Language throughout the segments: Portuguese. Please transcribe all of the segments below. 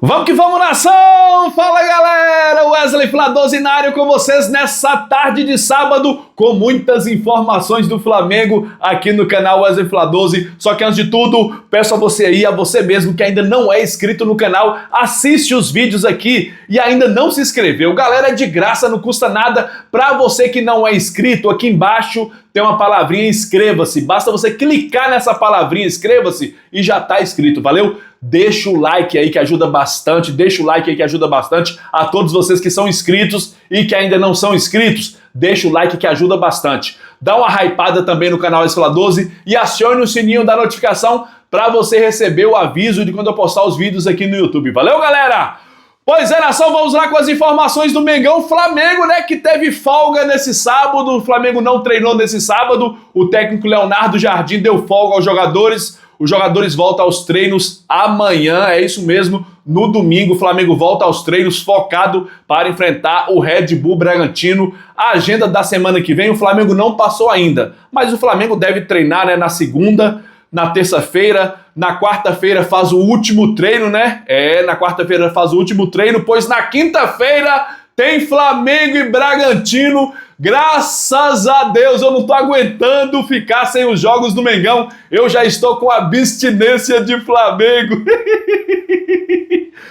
Vamos que vamos, nação! Fala, galera! Wesley Fla12 na área com vocês nessa tarde de sábado com muitas informações do Flamengo aqui no canal Wesley Fla12. Só que antes de tudo, peço a você aí, a você mesmo que ainda não é inscrito no canal, assiste os vídeos aqui e ainda não se inscreveu. Galera, é de graça, não custa nada. Para você que não é inscrito, aqui embaixo tem uma palavrinha inscreva-se. Basta você clicar nessa palavrinha inscreva-se e já tá inscrito, valeu? Deixa o like aí que ajuda bastante, deixa o like aí que ajuda bastante a todos vocês que são inscritos e que ainda não são inscritos, deixa o like que ajuda bastante. Dá uma hypada também no canal Fla12 e acione o sininho da notificação para você receber o aviso de quando eu postar os vídeos aqui no YouTube. Valeu, galera? Pois é, nação, vamos lá com as informações do Mengão. Flamengo, né, que teve folga nesse sábado, o Flamengo não treinou nesse sábado, o técnico Leonardo Jardim deu folga aos jogadores. Os jogadores voltam aos treinos amanhã, é isso mesmo, no domingo o Flamengo volta aos treinos focado para enfrentar o Red Bull Bragantino. A agenda da semana que vem o Flamengo não passou ainda, mas o Flamengo deve treinar, né, na segunda, na terça-feira, na quarta-feira faz o último treino, né? Na quarta-feira faz o último treino, pois na quinta-feira tem Flamengo e Bragantino. Graças a Deus, eu não tô aguentando ficar sem os jogos do Mengão. Eu já estou com abstinência de Flamengo.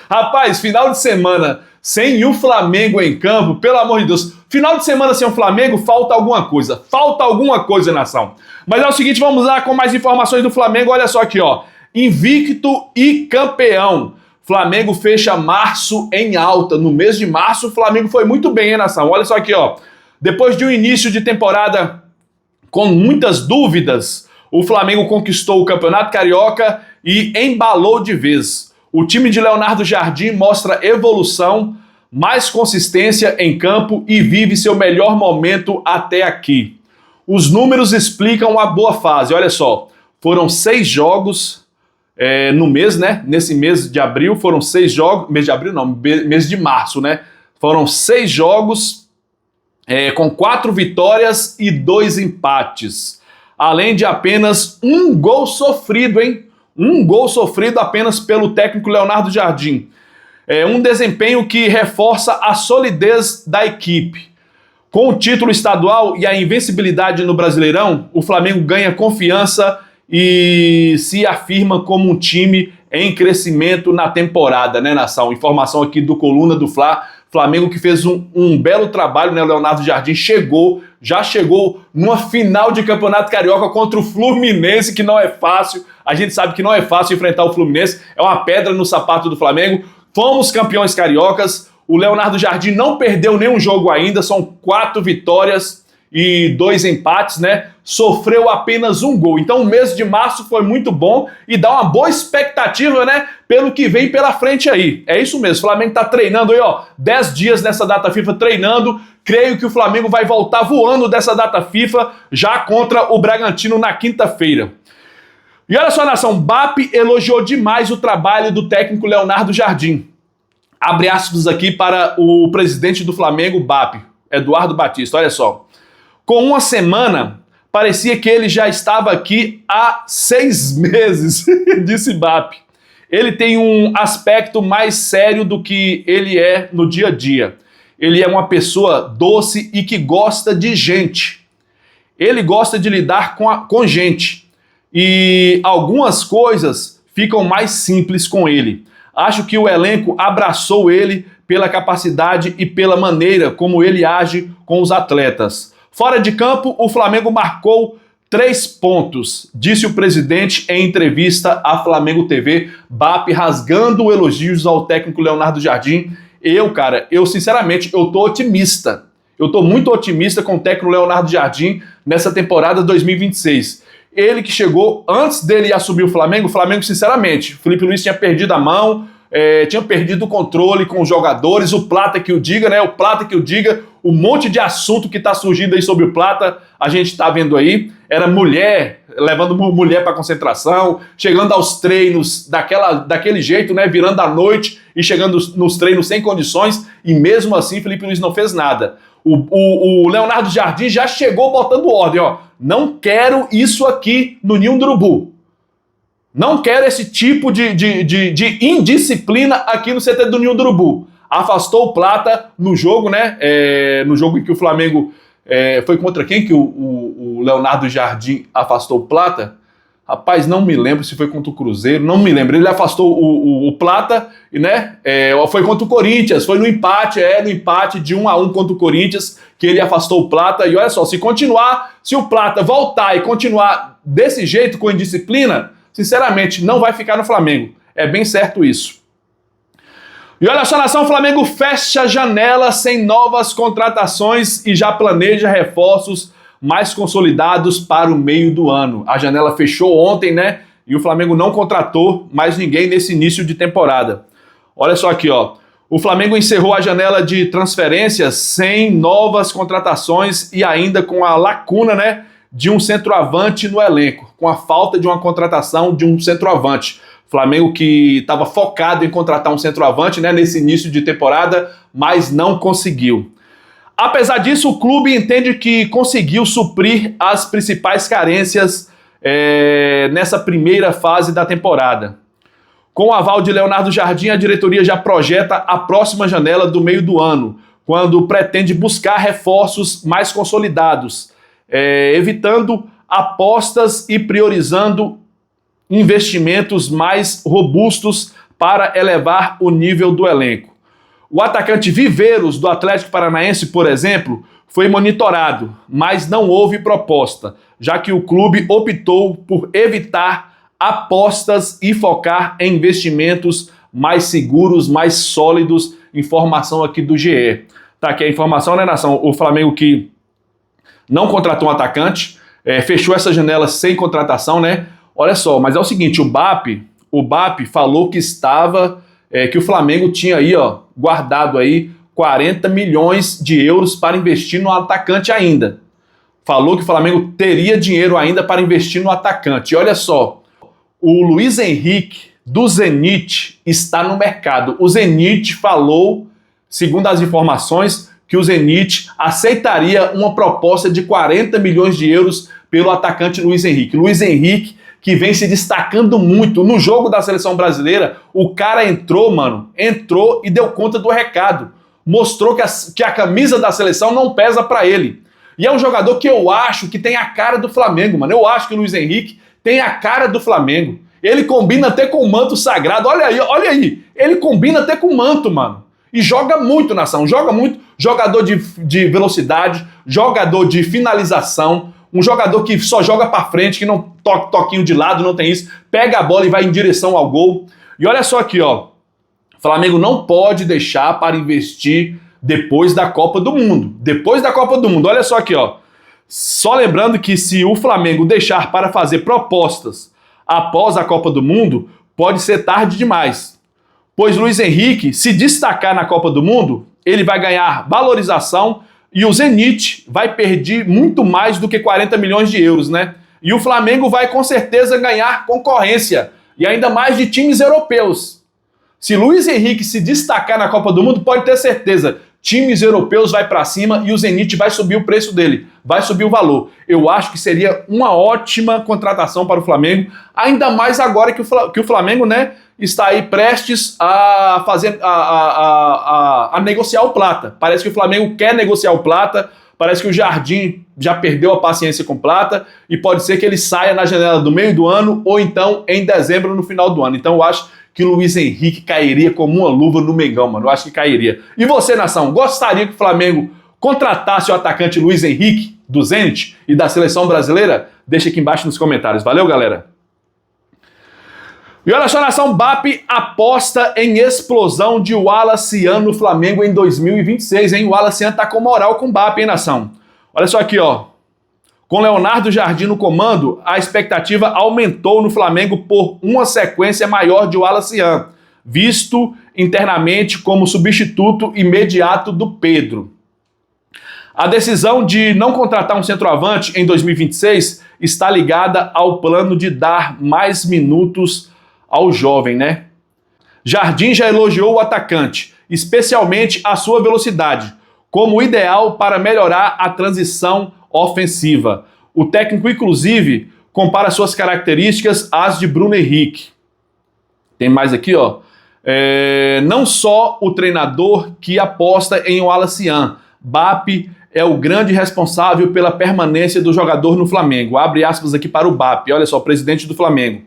Rapaz, final de semana sem o Flamengo em campo, pelo amor de Deus. Final de semana sem o Flamengo, falta alguma coisa. Falta alguma coisa, nação. Mas é o seguinte, vamos lá com mais informações do Flamengo. Olha só aqui, ó. Invicto e campeão. Flamengo fecha março em alta. No mês de março, o Flamengo foi muito bem, hein, nação? Olha só aqui, ó. Depois de um início de temporada com muitas dúvidas, o Flamengo conquistou o Campeonato Carioca e embalou de vez. O time de Leonardo Jardim mostra evolução, mais consistência em campo e vive seu melhor momento até aqui. Os números explicam a boa fase. Olha só, foram 6 jogos no mês, né? Nesse mês de abril foram 6 jogos. Mês de abril não, mês de março, né? Foram 6 jogos com 4 vitórias e 2 empates. Além de apenas um gol sofrido, hein? Um gol sofrido apenas pelo técnico Leonardo Jardim. Um desempenho que reforça a solidez da equipe. Com o título estadual e a invencibilidade no Brasileirão, o Flamengo ganha confiança e se afirma como um time em crescimento na temporada, né, nação? Informação aqui do Coluna do Fla. Flamengo que fez um belo trabalho, né? O Leonardo Jardim já chegou numa final de Campeonato Carioca contra o Fluminense, que não é fácil. A gente sabe que não é fácil enfrentar o Fluminense, é uma pedra no sapato do Flamengo. Fomos campeões cariocas, o Leonardo Jardim não perdeu nenhum jogo ainda, são 4 vitórias e 2 empates, né? Sofreu apenas um gol. Então o mês de março foi muito bom e dá uma boa expectativa, né? Pelo que vem pela frente aí. É isso mesmo, o Flamengo tá treinando aí, ó, 10 dias nessa data FIFA treinando. Creio que o Flamengo vai voltar voando dessa data FIFA já contra o Bragantino na quinta-feira. E olha só, nação, BAP elogiou demais o trabalho do técnico Leonardo Jardim. Abre aspas aqui para o presidente do Flamengo, BAP, Eduardo Batista, olha só. Com uma semana, parecia que ele já estava aqui há 6 meses, disse BAP. Ele tem um aspecto mais sério do que ele é no dia a dia. Ele é uma pessoa doce e que gosta de gente. Ele gosta de lidar com gente. E algumas coisas ficam mais simples com ele. Acho que o elenco abraçou ele pela capacidade e pela maneira como ele age com os atletas. Fora de campo, o Flamengo marcou 3 pontos, disse o presidente em entrevista à Flamengo TV, BAP rasgando elogios ao técnico Leonardo Jardim. Eu sinceramente, eu tô otimista. Eu tô muito otimista com o técnico Leonardo Jardim nessa temporada 2026. Ele que chegou, antes dele assumir o Flamengo, sinceramente, o Felipe Luiz tinha perdido a mão, tinha perdido o controle com os jogadores, o Plata que o diga, né? O Plata que o diga, um monte de assunto que tá surgindo aí sobre o Plata, a gente tá vendo aí. Era mulher, levando mulher para concentração, chegando aos treinos daquele jeito, né? Virando à noite e chegando nos treinos sem condições, e mesmo assim Felipe Luiz não fez nada. O Leonardo Jardim já chegou botando ordem, ó. Não quero isso aqui no Ninho do Urubu. Não quero esse tipo de indisciplina aqui no CT do Ninho do Urubu. Afastou o Plata no jogo, né? No jogo em que o Flamengo foi contra quem que o Leonardo Jardim afastou o Plata? Rapaz, não me lembro se foi contra o Cruzeiro, não me lembro. Ele afastou o Plata, né? Foi contra o Corinthians, foi no empate de 1-1 contra o Corinthians, que ele afastou o Plata. E olha só, se o Plata voltar e continuar desse jeito, com indisciplina, sinceramente, não vai ficar no Flamengo. É bem certo isso. E olha só, nação, o Flamengo fecha a janela sem novas contratações e já planeja reforços mais consolidados para o meio do ano. A janela fechou ontem, né? E o Flamengo não contratou mais ninguém nesse início de temporada. Olha só aqui, ó. O Flamengo encerrou a janela de transferências sem novas contratações e ainda com a lacuna, né, de um centroavante no elenco, com a falta de uma contratação de um centroavante. Flamengo que estava focado em contratar um centroavante, né, nesse início de temporada, mas não conseguiu. Apesar disso, o clube entende que conseguiu suprir as principais carências nessa primeira fase da temporada. Com o aval de Leonardo Jardim, a diretoria já projeta a próxima janela do meio do ano, quando pretende buscar reforços mais consolidados, evitando apostas e priorizando investimentos mais robustos para elevar o nível do elenco. O atacante Viveiros, do Atlético Paranaense, por exemplo, foi monitorado, mas não houve proposta, já que o clube optou por evitar apostas e focar em investimentos mais seguros, mais sólidos. Informação aqui do GE. Tá aqui a informação, né, nação? O Flamengo que não contratou um atacante, fechou essa janela sem contratação, né? Olha só, mas é o seguinte, o BAP falou que que o Flamengo tinha aí, ó, guardado aí 40 milhões de euros para investir no atacante ainda. Falou que o Flamengo teria dinheiro ainda para investir no atacante. E olha só, o Luiz Henrique do Zenit está no mercado. O Zenit falou, segundo as informações, que o Zenit aceitaria uma proposta de 40 milhões de euros pelo atacante Luiz Henrique. Luiz Henrique, que vem se destacando muito no jogo da seleção brasileira, o cara entrou e deu conta do recado. Mostrou que a camisa da seleção não pesa pra ele. E é um jogador que eu acho que tem a cara do Flamengo, mano. Eu acho que o Luiz Henrique tem a cara do Flamengo. Ele combina até com o manto sagrado. Olha aí. Ele combina até com o manto, mano. E joga muito, nação. Joga muito. Jogador de velocidade, jogador de finalização, um jogador que só joga pra frente, que não toquinho de lado, não tem isso. Pega a bola e vai em direção ao gol. E olha só aqui, ó. O Flamengo não pode deixar para investir depois da Copa do Mundo. Depois da Copa do Mundo. Olha só aqui, ó. Só lembrando que se o Flamengo deixar para fazer propostas após a Copa do Mundo, pode ser tarde demais. Pois Luiz Henrique, se destacar na Copa do Mundo, ele vai ganhar valorização e o Zenit vai perder muito mais do que 40 milhões de euros, né? E o Flamengo vai com certeza ganhar concorrência, e ainda mais de times europeus. Se Luiz Henrique se destacar na Copa do Mundo, pode ter certeza, times europeus vai para cima e o Zenit vai subir o preço dele, vai subir o valor. Eu acho que seria uma ótima contratação para o Flamengo, ainda mais agora que o Flamengo, né, está aí prestes a fazer a negociar o Plata. Parece que o Flamengo quer negociar o Plata, parece que o Jardim já perdeu a paciência com o Plata e pode ser que ele saia na janela do meio do ano ou então em dezembro, no final do ano. Então eu acho que o Luiz Henrique cairia como uma luva no Mengão, mano. Eu acho que cairia. E você, nação, gostaria que o Flamengo contratasse o atacante Luiz Henrique do Zenit e da seleção brasileira? Deixa aqui embaixo nos comentários. Valeu, galera! E olha só, nação, BAP aposta em explosão de Wallaciano no Flamengo em 2026, hein? O Wallaciano tá com moral com o BAP, hein, nação? Olha só aqui, ó. Com Leonardo Jardim no comando, a expectativa aumentou no Flamengo por uma sequência maior de Wallaciano, visto internamente como substituto imediato do Pedro. A decisão de não contratar um centroavante em 2026 está ligada ao plano de dar mais minutos ao jovem, né? Jardim já elogiou o atacante, especialmente a sua velocidade, como ideal para melhorar a transição ofensiva. O técnico, inclusive, compara suas características às de Bruno Henrique. Tem mais aqui, ó. Não só o treinador que aposta em Wallace Yan, BAP é o grande responsável pela permanência do jogador no Flamengo. Abre aspas aqui para o BAP, olha só, o presidente do Flamengo.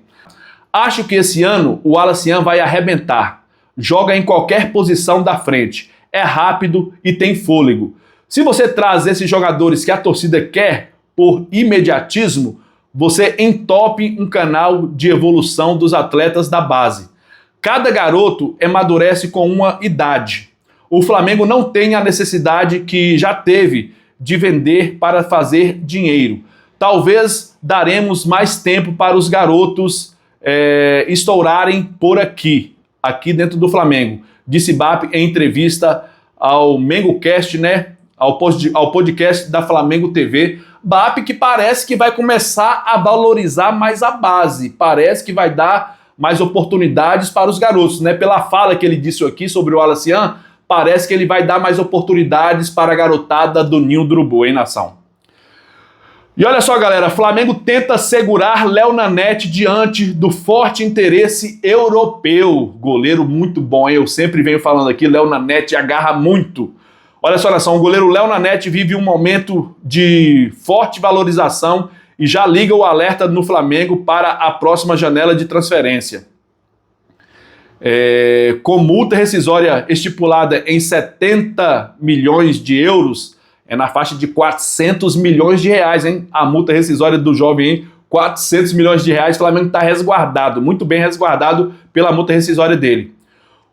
Acho que esse ano o Wallace Yan vai arrebentar. Joga em qualquer posição da frente. É rápido e tem fôlego. Se você traz esses jogadores que a torcida quer por imediatismo, você entope um canal de evolução dos atletas da base. Cada garoto amadurece com uma idade. O Flamengo não tem a necessidade que já teve de vender para fazer dinheiro. Talvez daremos mais tempo para os garotos estourarem por aqui dentro do Flamengo. Disse BAP em entrevista ao MengoCast, né? Ao podcast da Flamengo TV. BAP que parece que vai começar a valorizar mais a base. Parece que vai dar mais oportunidades para os garotos, né? Pela fala que ele disse aqui sobre o Wallace Yan, parece que ele vai dar mais oportunidades para a garotada do Ninho do Urubu, hein, nação? E olha só, galera, Flamengo tenta segurar Léo Nanete diante do forte interesse europeu. Goleiro muito bom, hein? Eu sempre venho falando aqui, Léo Nanete agarra muito. Olha só, nação, o goleiro Léo Nanete vive um momento de forte valorização e já liga o alerta no Flamengo para a próxima janela de transferência. Com multa rescisória estipulada em 70 milhões de euros, é na faixa de 400 milhões de reais, hein? A multa rescisória do jovem, hein? 400 milhões de reais, o Flamengo está resguardado, muito bem resguardado pela multa rescisória dele.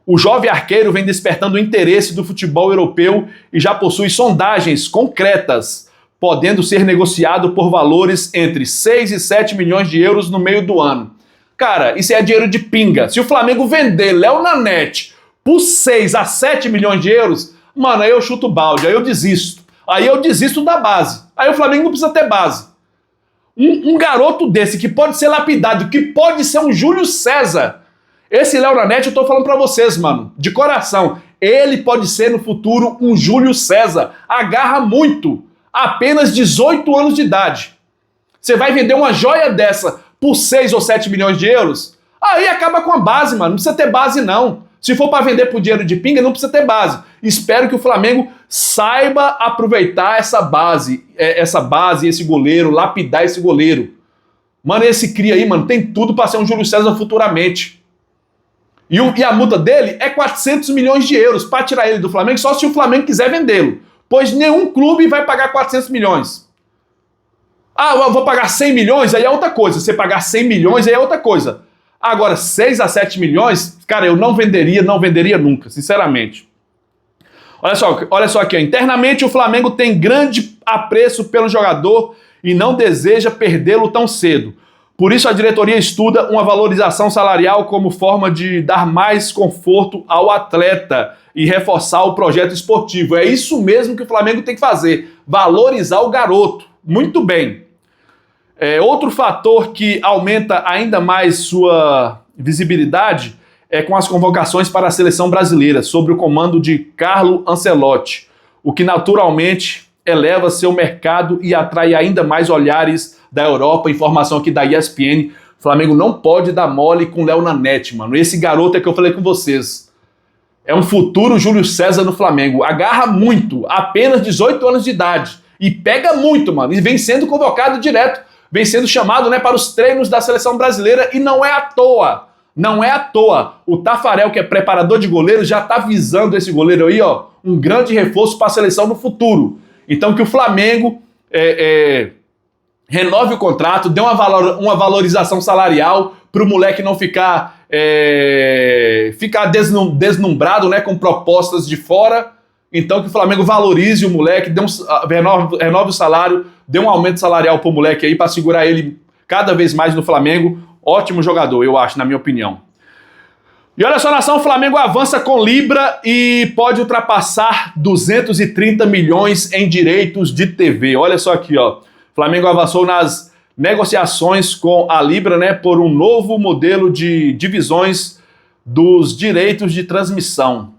O jovem arqueiro vem despertando o interesse do futebol europeu e já possui sondagens concretas, podendo ser negociado por valores entre 6 e 7 milhões de euros no meio do ano. Cara, isso é dinheiro de pinga. Se o Flamengo vender Léo Nanete por 6 a 7 milhões de euros, mano, aí eu chuto o balde, aí eu desisto. Aí eu desisto da base. Aí o Flamengo não precisa ter base. Um garoto desse que pode ser lapidado, que pode ser um Júlio César. Esse Léo Nanete eu tô falando pra vocês, mano, de coração. Ele pode ser no futuro um Júlio César. Agarra muito. Apenas 18 anos de idade. Você vai vender uma joia dessa por 6 ou 7 milhões de euros? Aí acaba com a base, mano. Não precisa ter base, não. Se for para vender por dinheiro de pinga, não precisa ter base. Espero que o Flamengo saiba aproveitar essa base, esse goleiro, lapidar esse goleiro. Mano, esse cria aí, mano, tem tudo para ser um Júlio César futuramente. E a multa dele é 400 milhões de euros para tirar ele do Flamengo, só se o Flamengo quiser vendê-lo. Pois nenhum clube vai pagar 400 milhões. Ah, eu vou pagar 100 milhões, aí é outra coisa. Você pagar 100 milhões, aí é outra coisa. Agora, 6 a 7 milhões, cara, eu não venderia nunca, sinceramente. Olha só aqui, ó. Internamente o Flamengo tem grande apreço pelo jogador e não deseja perdê-lo tão cedo. Por isso a diretoria estuda uma valorização salarial como forma de dar mais conforto ao atleta e reforçar o projeto esportivo. É isso mesmo que o Flamengo tem que fazer, valorizar o garoto. Muito bem. Outro fator que aumenta ainda mais sua visibilidade é com as convocações para a seleção brasileira, sob o comando de Carlo Ancelotti, o que naturalmente eleva seu mercado e atrai ainda mais olhares da Europa. Informação aqui da ESPN. O Flamengo não pode dar mole com Léo Nanete, mano. Esse garoto é que eu falei com vocês. É um futuro Júlio César no Flamengo. Agarra muito, apenas 18 anos de idade. E pega muito, mano. E vem sendo convocado direto. Vem sendo chamado, né, para os treinos da seleção brasileira e não é à toa. Não é à toa. O Tafarel, que é preparador de goleiro, já está visando esse goleiro aí, ó, um grande reforço para a seleção no futuro. Então que o Flamengo renove o contrato, dê uma valorização salarial para o moleque não ficar deslumbrado, né, com propostas de fora. Então que o Flamengo valorize o moleque, renove o salário, dê um aumento salarial pro moleque aí para segurar ele cada vez mais no Flamengo. Ótimo jogador, eu acho, na minha opinião. E olha só, nação, o Flamengo avança com Libra e pode ultrapassar 230 milhões em direitos de TV. Olha só aqui, ó. O Flamengo avançou nas negociações com a Libra, né, por um novo modelo de divisões dos direitos de transmissão.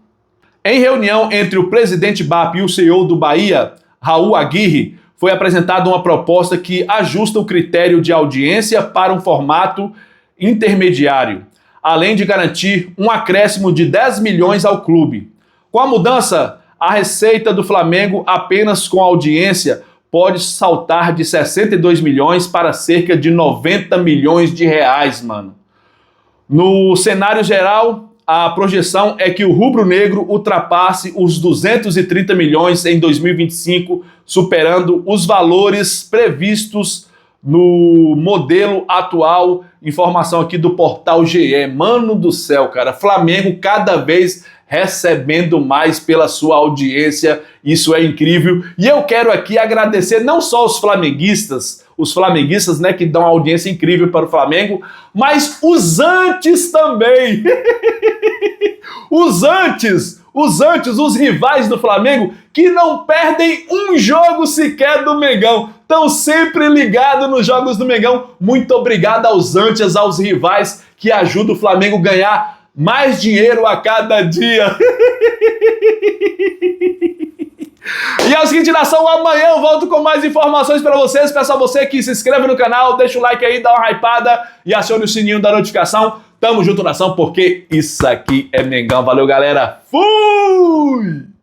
Em reunião entre o presidente BAP e o CEO do Bahia, Raul Aguirre, foi apresentada uma proposta que ajusta o critério de audiência para um formato intermediário, além de garantir um acréscimo de 10 milhões ao clube. Com a mudança, a receita do Flamengo apenas com audiência pode saltar de 62 milhões para cerca de 90 milhões de reais, mano. No cenário geral, a projeção é que o rubro-negro ultrapasse os 230 milhões em 2025, superando os valores previstos no modelo atual. Informação aqui do portal GE. Mano do céu, cara, Flamengo cada vez recebendo mais pela sua audiência, isso é incrível. E eu quero aqui agradecer não só os flamenguistas, né, que dão audiência incrível para o Flamengo, mas os antes também. Os rivais do Flamengo, que não perdem um jogo sequer do Mengão. Estão sempre ligados nos jogos do Mengão. Muito obrigado aos antes, aos rivais que ajudam o Flamengo a ganhar mais dinheiro a cada dia. E é o seguinte, nação, amanhã eu volto com mais informações para vocês. Peço a você que se inscreva no canal, deixa o like aí, dá uma hypada e acione o sininho da notificação. Tamo junto, nação, porque isso aqui é Mengão. Valeu, galera. Fui!